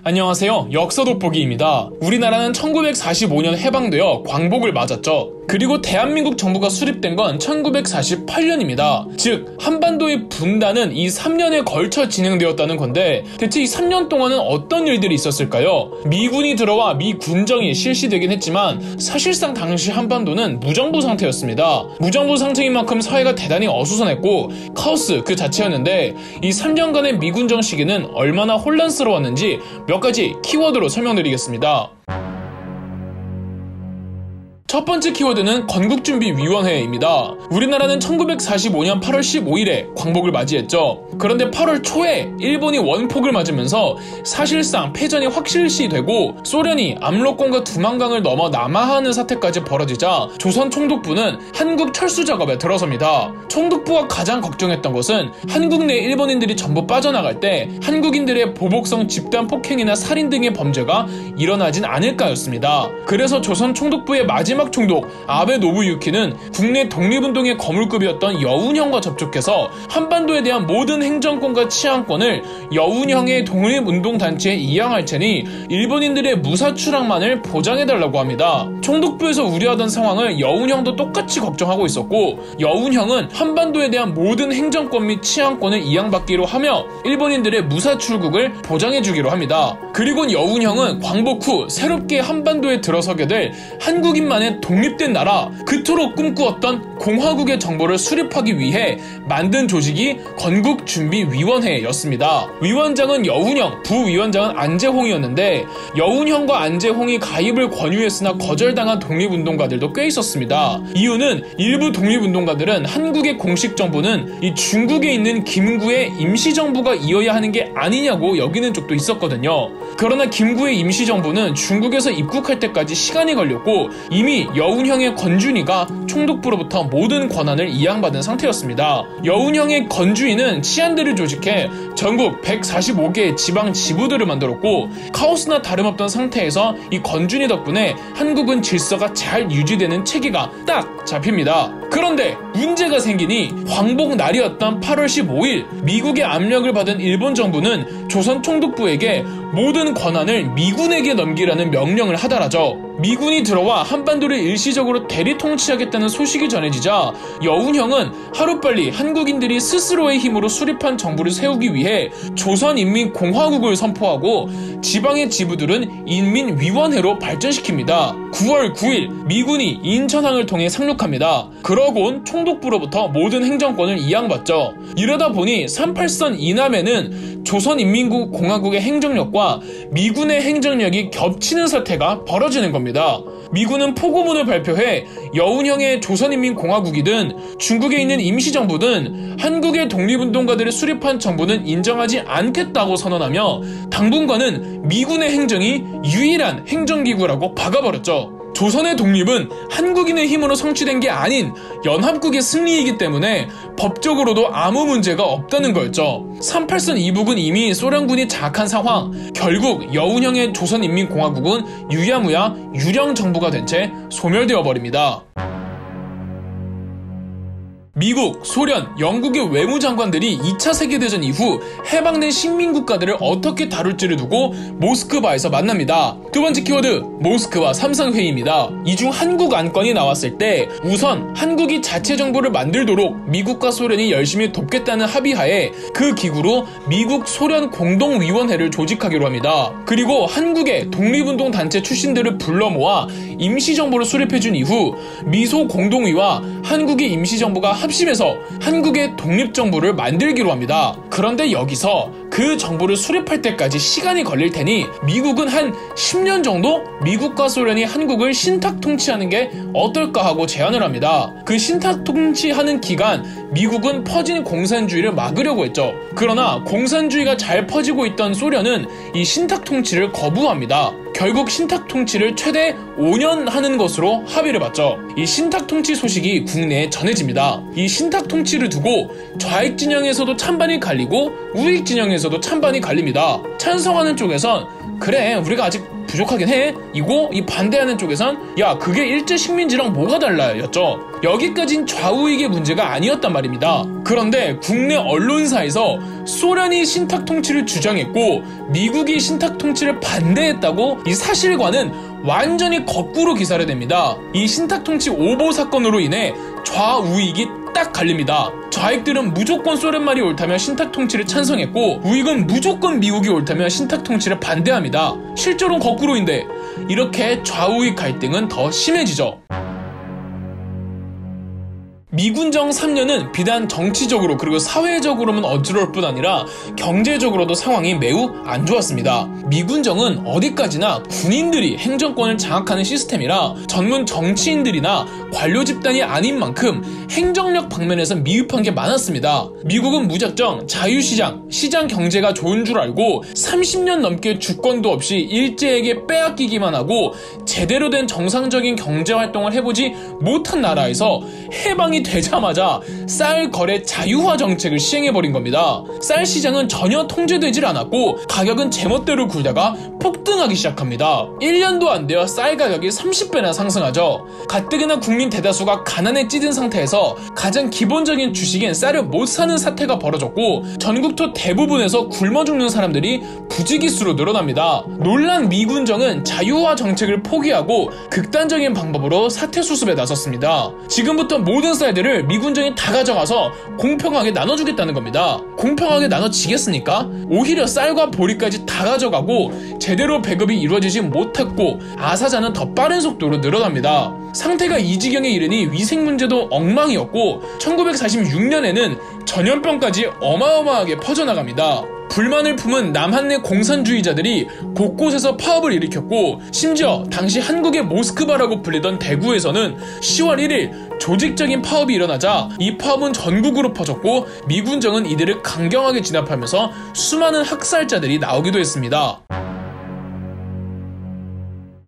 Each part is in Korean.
안녕하세요. 역사 돋보기입니다. 우리나라는 1945년 해방되어 광복을 맞았죠. 그리고 대한민국 정부가 수립된 건 1948년입니다. 즉 한반도의 분단은 이 3년에 걸쳐 진행되었다는 건데 대체 이 3년 동안은 어떤 일들이 있었을까요? 미군이 들어와 미군정이 실시되긴 했지만 사실상 당시 한반도는 무정부 상태였습니다. 무정부 상태인 만큼 사회가 대단히 어수선했고 카오스 그 자체였는데 이 3년간의 미군정 시기는 얼마나 혼란스러웠는지 몇 가지 키워드로 설명드리겠습니다. 첫 번째 키워드는 건국준비위원회입니다. 우리나라는 1945년 8월 15일에 광복을 맞이했죠. 그런데 8월 초에 일본이 원폭을 맞으면서 사실상 패전이 확실시되고 소련이 압록강과 두만강을 넘어 남하하는 사태까지 벌어지자 조선 총독부는 한국 철수 작업에 들어섭니다. 총독부가 가장 걱정했던 것은 한국 내 일본인들이 전부 빠져나갈 때 한국인들의 보복성 집단 폭행이나 살인 등의 범죄가 일어나진 않을까였습니다. 그래서 조선 총독부의 마지막 총독 아베 노부유키는 국내 독립운동의 거물급이었던 여운형과 접촉해서 한반도에 대한 모든 행정권과 치안권을 여운형의 독립운동단체에 이양할 테니 일본인들의 무사출항만을 보장해달라고 합니다. 총독부에서 우려하던 상황을 여운형도 똑같이 걱정하고 있었고 여운형은 한반도에 대한 모든 행정권 및 치안권을 이양받기로 하며 일본인들의 무사출국을 보장해주기로 합니다. 그리고 여운형은 광복 후 새롭게 한반도에 들어서게 될 한국인만의 독립된 나라, 그토록 꿈꾸었던 공화국의 정보를 수립하기 위해 만든 조직이 건국준비위원회였습니다. 위원장은 여운형, 부위원장은 안재홍이었는데 여운형과 안재홍이 가입을 권유했으나 거절당한 독립운동가들도 꽤 있었습니다. 이유는 일부 독립운동가들은 한국의 공식 정부는 이 중국에 있는 김구의 임시정부가 이어야 하는 게 아니냐고 여기는 쪽도 있었거든요. 그러나 김구의 임시정부는 중국에서 입국할 때까지 시간이 걸렸고 이미 여운형의 건준이가 총독부로부터 모든 권한을 이양받은 상태였습니다. 여운형의 건준이는 치안대를 조직해 전국 145개의 지방 지부들을 만들었고 카오스나 다름없던 상태에서 이 건준이 덕분에 한국은 질서가 잘 유지되는 체계가 딱 잡힙니다. 그런데 문제가 생기니 광복 날이었던 8월 15일 미국의 압력을 받은 일본 정부는 조선 총독부에게 모든 권한을 미군에게 넘기라는 명령을 하달하죠. 미군이 들어와 한반도를 일시적으로 대리 통치하겠다는 소식이 전해지자 여운형은 하루빨리 한국인들이 스스로의 힘으로 수립한 정부를 세우기 위해 조선인민공화국을 선포하고 지방의 지부들은 인민위원회로 발전시킵니다. 9월 9일 미군이 인천항을 통해 상륙합니다. 그러곤 총독부로부터 모든 행정권을 이양받죠. 이러다 보니 38선 이남에는 조선인민공화국의 행정력과 미군의 행정력이 겹치는 사태가 벌어지는 겁니다. 미군은 포고문을 발표해 여운형의 조선인민공화국이든 중국에 있는 임시정부든 한국의 독립운동가들을 수립한 정부는 인정하지 않겠다고 선언하며 당분간은 미군의 행정이 유일한 행정기구라고 박아버렸죠. 조선의 독립은 한국인의 힘으로 성취된 게 아닌 연합국의 승리이기 때문에 법적으로도 아무 문제가 없다는 거였죠. 38선 이북은 이미 소련군이 장악한 상황, 결국 여운형의 조선인민공화국은 유야무야 유령정부가 된 채 소멸되어 버립니다. 미국, 소련, 영국의 외무장관들이 2차 세계대전 이후 해방된 식민국가들을 어떻게 다룰지를 두고 모스크바에서 만납니다. 두 번째 키워드, 모스크바 삼상회의입니다. 이 중 한국 안건이 나왔을 때 우선 한국이 자체 정부를 만들도록 미국과 소련이 열심히 돕겠다는 합의하에 그 기구로 미국, 소련 공동위원회를 조직하기로 합니다. 그리고 한국의 독립운동 단체 출신들을 불러 모아 임시정부를 수립해준 이후 미소 공동위와 한국의 임시정부가 합심해서 한국의 독립정부를 만들기로 합니다. 그런데 여기서 그 정부를 수립할 때까지 시간이 걸릴 테니 미국은 한 10년 정도 미국과 소련이 한국을 신탁 통치하는 게 어떨까 하고 제안을 합니다. 그 신탁 통치하는 기간 미국은 퍼진 공산주의를 막으려고 했죠. 그러나 공산주의가 잘 퍼지고 있던 소련은 이 신탁 통치를 거부합니다. 결국 신탁 통치를 최대 5년 하는 것으로 합의를 받죠. 이 신탁 통치 소식이 국내에 전해집니다. 이 신탁 통치를 두고 좌익 진영에서도 찬반이 갈리고 우익 진영에서도 쪽에서도 찬반이 갈립니다. 찬성하는 쪽에선 그래 우리가 아직 부족하긴 해 이고, 이 반대하는 쪽에선 야 그게 일제 식민지랑 뭐가 달라 였죠. 여기까진 좌우익의 문제가 아니었단 말입니다. 그런데 국내 언론사에서 소련이 신탁 통치를 주장했고 미국이 신탁 통치를 반대했다고 이 사실과는 완전히 거꾸로 기사를 냅니다. 이 신탁 통치 오보 사건으로 인해 좌우익이 딱 갈립니다. 좌익들은 무조건 소련 말이 옳다며 신탁 통치를 찬성했고, 우익은 무조건 미국이 옳다며 신탁 통치를 반대합니다. 실제로는 거꾸로인데 이렇게 좌우익 갈등은 더 심해지죠. 미군정 3년은 비단 정치적으로 그리고 사회적으로만 어지러울 뿐 아니라 경제적으로도 상황이 매우 안 좋았습니다. 미군정은 어디까지나 군인들이 행정권을 장악하는 시스템이라 전문 정치인들이나 관료 집단이 아닌 만큼 행정력 방면에서 미흡한 게 많았습니다. 미국은 무작정 자유시장, 시장 경제가 좋은 줄 알고 30년 넘게 주권도 없이 일제에게 빼앗기기만 하고 제대로 된 정상적인 경제활동을 해보지 못한 나라에서 해방이 되자마자 쌀 거래 자유화 정책을 시행해버린 겁니다. 쌀 시장은 전혀 통제되질 않았고 가격은 제멋대로 굴다가 폭등하기 시작합니다. 1년도 안 되어 쌀 가격이 30배나 상승하죠. 가뜩이나 국민 대다수가 가난에 찌든 상태에서 가장 기본적인 주식인 쌀을 못 사는 사태가 벌어졌고, 전국토 대부분에서 굶어 죽는 사람들이 부지기수로 늘어납니다. 놀란 미군정은 자유화 정책을 포기하고 극단적인 방법으로 사태 수습에 나섰습니다. 지금부터 모든 쌀들을 미군정이 다 가져가서 공평하게 나눠주겠다는 겁니다. 공평하게 나눠지겠습니까? 오히려 쌀과 보리까지 다 가져가고 제대로 배급이 이루어지지 못했고 아사자는 더 빠른 속도로 늘어납니다. 상태가 이 지경에 이르니 위생 문제도 엉망이었고 1946년에는 전염병까지 어마어마하게 퍼져나갑니다. 불만을 품은 남한내 공산주의자들이 곳곳에서 파업을 일으켰고, 심지어 당시 한국의 모스크바라고 불리던 대구에서는 10월 1일 조직적인 파업이 일어나자 이 파업은 전국으로 퍼졌고 미군정은 이들을 강경하게 진압하면서 수많은 학살자들이 나오기도 했습니다.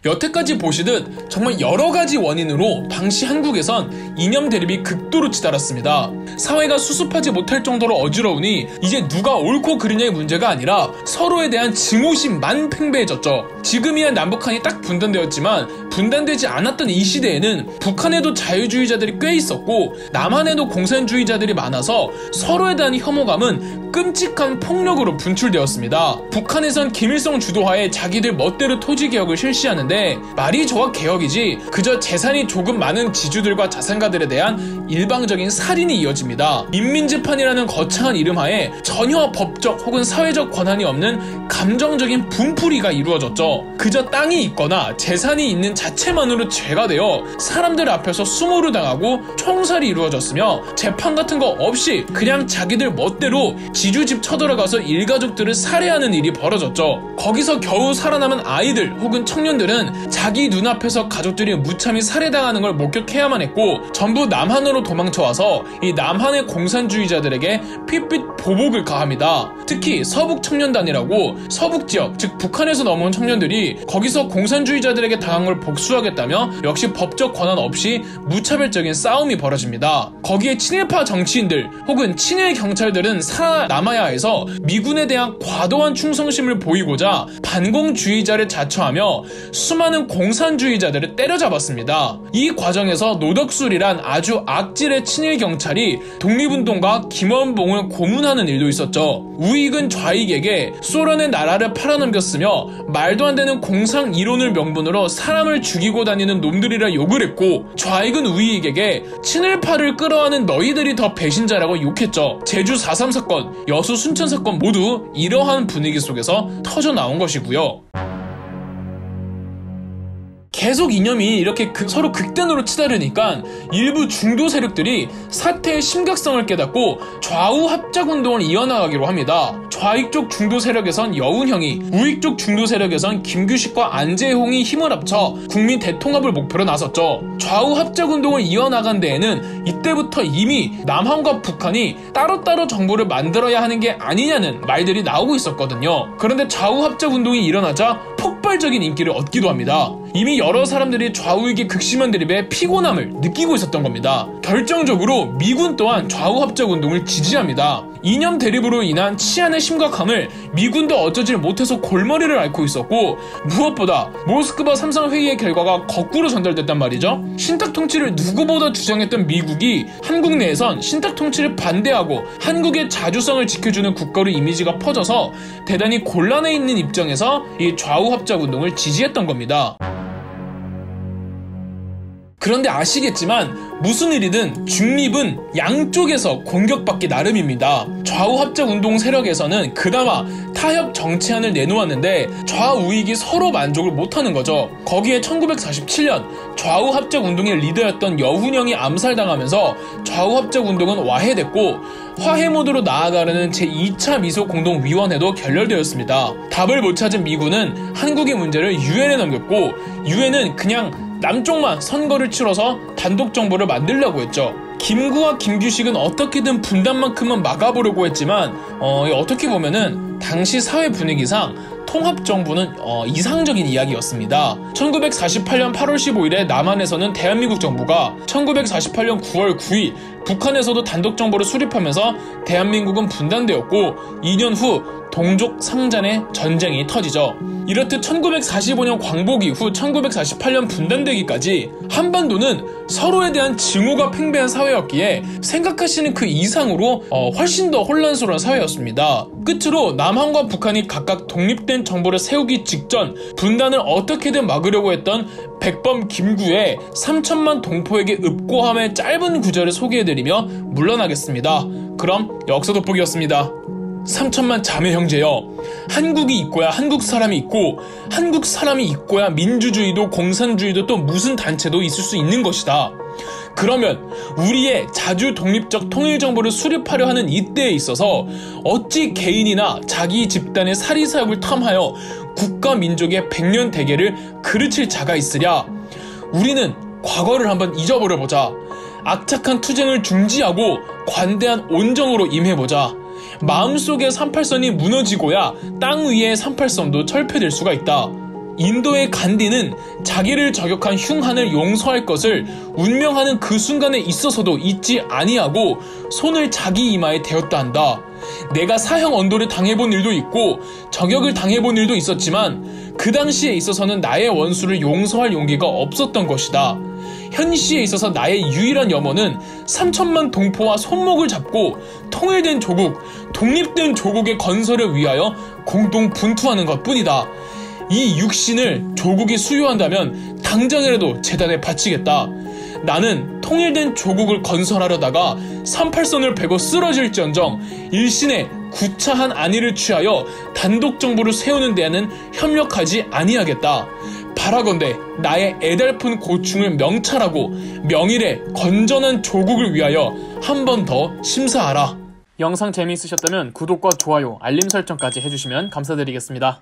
여태까지 보시듯 정말 여러가지 원인으로 당시 한국에선 이념 대립이 극도로 치달았습니다. 사회가 수습하지 못할 정도로 어지러우니 이제 누가 옳고 그르냐의 문제가 아니라 서로에 대한 증오심만 팽배해졌죠. 지금이야 남북한이 딱 분단되었지만 분단되지 않았던 이 시대에는 북한에도 자유주의자들이 꽤 있었고 남한에도 공산주의자들이 많아서 서로에 대한 혐오감은 끔찍한 폭력으로 분출되었습니다. 북한에선 김일성 주도하에 자기들 멋대로 토지개혁을 실시하는데 말이 좋아 개혁이지 그저 재산이 조금 많은 지주들과 자산가들에 대한 일방적인 살인이 이어집니다. 인민재판이라는 거창한 이름하에 전혀 법적 혹은 사회적 권한이 없는 감정적인 분풀이가 이루어졌죠. 그저 땅이 있거나 재산이 있는 자체만으로 죄가 되어 사람들 앞에서 수모를 당하고 총살이 이루어졌으며 재판 같은 거 없이 그냥 자기들 멋대로 지주집 쳐들어가서 일가족들을 살해하는 일이 벌어졌죠. 거기서 겨우 살아남은 아이들 혹은 청년들은 자기 눈앞에서 가족들이 무참히 살해당하는 걸 목격해야만 했고 전부 남한으로 도망쳐와서 이 남한의 공산주의자들에게 핏빛 보복을 가합니다. 특히 서북청년단이라고 서북지역 즉 북한에서 넘어온 청년들이 거기서 공산주의자들에게 당한 걸 복수하겠다며 역시 법적 권한 없이 무차별적인 싸움이 벌어집니다. 거기에 친일파 정치인들 혹은 친일 경찰들은 살아남아야 해서 미군에 대한 과도한 충성심을 보이고자 반공주의자를 자처하며 수많은 공산주의자들을 때려잡았습니다. 이 과정에서 노덕술이란 아주 악질의 친일 경찰이 독립운동가 김원봉을 고문하는 일도 있었죠. 우익은 좌익에게 소련의 나라를 팔아넘겼으며 말도 안 되는 공상 이론을 명분으로 사람을 죽이고 다니는 놈들이라 욕을 했고, 좌익은 우익에게 친일파를 끌어안은 너희들이 더 배신자라고 욕했죠. 제주 4.3 사건, 여수 순천 사건 모두 이러한 분위기 속에서 터져 나온 것이고요. 계속 이념이 이렇게 서로 극단으로 치달으니까 일부 중도 세력들이 사태의 심각성을 깨닫고 좌우 합작운동을 이어나가기로 합니다. 좌익 쪽 중도 세력에선 여운형이, 우익 쪽 중도 세력에선 김규식과 안재홍이 힘을 합쳐 국민 대통합을 목표로 나섰죠. 좌우 합작운동을 이어나간 데에는 이때부터 이미 남한과 북한이 따로따로 정부를 만들어야 하는 게 아니냐는 말들이 나오고 있었거든요. 그런데 좌우 합작운동이 일어나자 폭발적인 인기를 얻기도 합니다. 이미 여러 사람들이 좌우익의 극심한 대립에 피곤함을 느끼고 있었던 겁니다. 결정적으로 미군 또한 좌우 합작운동을 지지합니다. 이념 대립으로 인한 치안의 심각함을 미군도 어쩌질 못해서 골머리를 앓고 있었고, 무엇보다 모스크바 3상 회의의 결과가 거꾸로 전달됐단 말이죠. 신탁 통치를 누구보다 주장했던 미국이 한국 내에선 신탁 통치를 반대하고 한국의 자주성을 지켜주는 국가로 이미지가 퍼져서 대단히 곤란해 있는 입장에서 이 좌우 합작 운동을 지지했던 겁니다. 그런데 아시겠지만 무슨 일이든 중립은 양쪽에서 공격받기 나름입니다. 좌우 합작 운동 세력에서는 그나마 타협 정치안을 내놓았는데 좌우익이 서로 만족을 못하는 거죠. 거기에 1947년 좌우 합작 운동의 리더였던 여훈영이 암살당하면서 좌우 합작 운동은 와해됐고, 화해 모드로 나아가려는 제2차 미소 공동위원회도 결렬되었습니다. 답을 못 찾은 미군은 한국의 문제를 유엔에 넘겼고, 유엔은 그냥 남쪽만 선거를 치러서 단독 정부를 만들려고 했죠. 김구와 김규식은 어떻게든 분단만큼은 막아보려고 했지만 어떻게 보면은 당시 사회 분위기상 통합정부는 이상적인 이야기였습니다. 1948년 8월 15일에 남한에서는 대한민국 정부가, 1948년 9월 9일 북한에서도 단독정부를 수립하면서 대한민국은 분단되었고, 2년 후 동족 상잔의 전쟁이 터지죠. 이렇듯 1945년 광복 이후 1948년 분단되기까지 한반도는 서로에 대한 증오가 팽배한 사회였기에 생각하시는 그 이상으로 훨씬 더 혼란스러운 사회였습니다. 끝으로 남한과 북한이 각각 독립된 정부를 세우기 직전 분단을 어떻게든 막으려고 했던 백범 김구의 3천만 동포에게 읍고함의 짧은 구절을 소개해드리며 물러나겠습니다. 그럼 역사 돋보기였습니다. 3천만 자매 형제여, 한국이 있고야 한국 사람이 있고, 한국 사람이 있고야 민주주의도 공산주의도 또 무슨 단체도 있을 수 있는 것이다. 그러면 우리의 자주 독립적 통일정부를 수립하려 하는 이때에 있어서 어찌 개인이나 자기 집단의 사리사욕을 탐하여 국가 민족의 백년 대계를 그르칠 자가 있으랴. 우리는 과거를 한번 잊어버려보자. 악착한 투쟁을 중지하고 관대한 온정으로 임해보자. 마음속의 38선이 무너지고야 땅 위의 38선도 철폐될 수가 있다. 인도의 간디는 자기를 저격한 흉한을 용서할 것을 운명하는 그 순간에 있어서도 잊지 아니하고 손을 자기 이마에 대었다 한다. 내가 사형 언도를 당해본 일도 있고 저격을 당해본 일도 있었지만 그 당시에 있어서는 나의 원수를 용서할 용기가 없었던 것이다. 현시에 있어서 나의 유일한 염원은 3천만 동포와 손목을 잡고 통일된 조국, 독립된 조국의 건설을 위하여 공동 분투하는 것뿐이다. 이 육신을 조국이 수요한다면 당장이라도 재단에 바치겠다. 나는 통일된 조국을 건설하려다가 38선을 베고 쓰러질지언정 일신의 구차한 안위를 취하여 단독 정부를 세우는 데에는 협력하지 아니하겠다. 바라건대 나의 애달픈 고충을 명찰하고 명일의 건전한 조국을 위하여 한 번 더 심사하라. 영상 재미있으셨다면 구독과 좋아요, 알림 설정까지 해주시면 감사드리겠습니다.